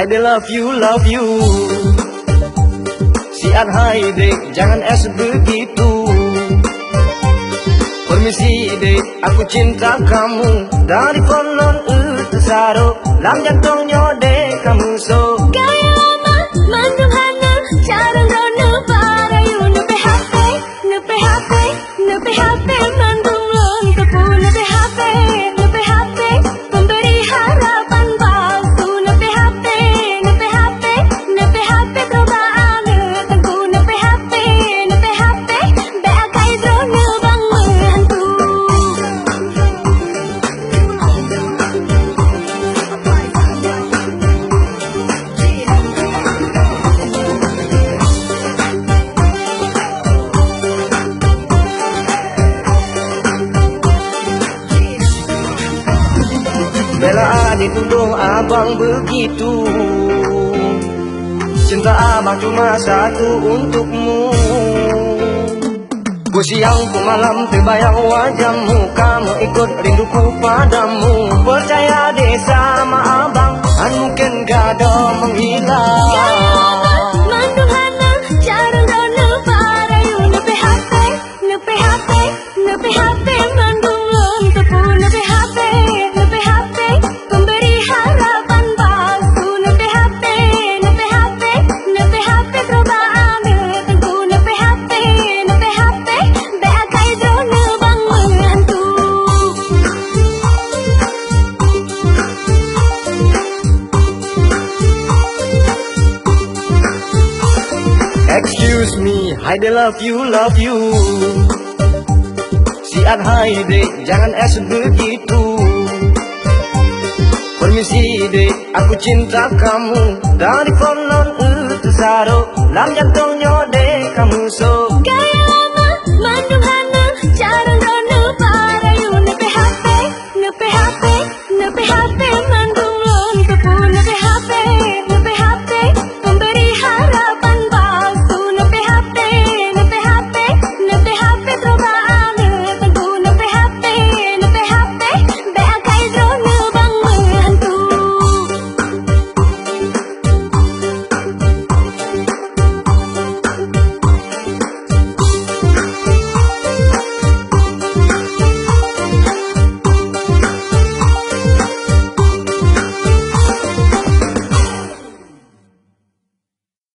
I dey love you. Siat hai dek, jangan es begitu. Permisi dek, aku cinta kamu. Dari konon utusaro, lam jantungnya dek kamu so. Gaya lama, mandung hana, carang rono parayu. Nupe HP, mandung lon tepu. Nupe HP, pemberi harapan palsu. Nupe HP, perubaan tengku. Nupe HP, beakai drone bang menghantu. Bela dituduh abang begitu. Cinta abang cuma satu untukmu. Ku siang ku malam terbayang wajahmu. Kamu ikut rinduku padamu. Percaya deh sama abang, mungkin gak ada menghilang. Gaya lama, mandung hana, carang rono parayu. Nupe HP, mandung lon tepu. Nupe HP, pemberi harapan palsu. Nupe HP, perubaan tengku. Nupe HP, beakai drone bang menghantu. Excuse me, I dey love you. Siat hai dek, jangan es begitu. Permisi dek, aku cinta kamu. Dari konon utusaro, lam jantungnya dek kamu so. Gaya lama, mandung hana,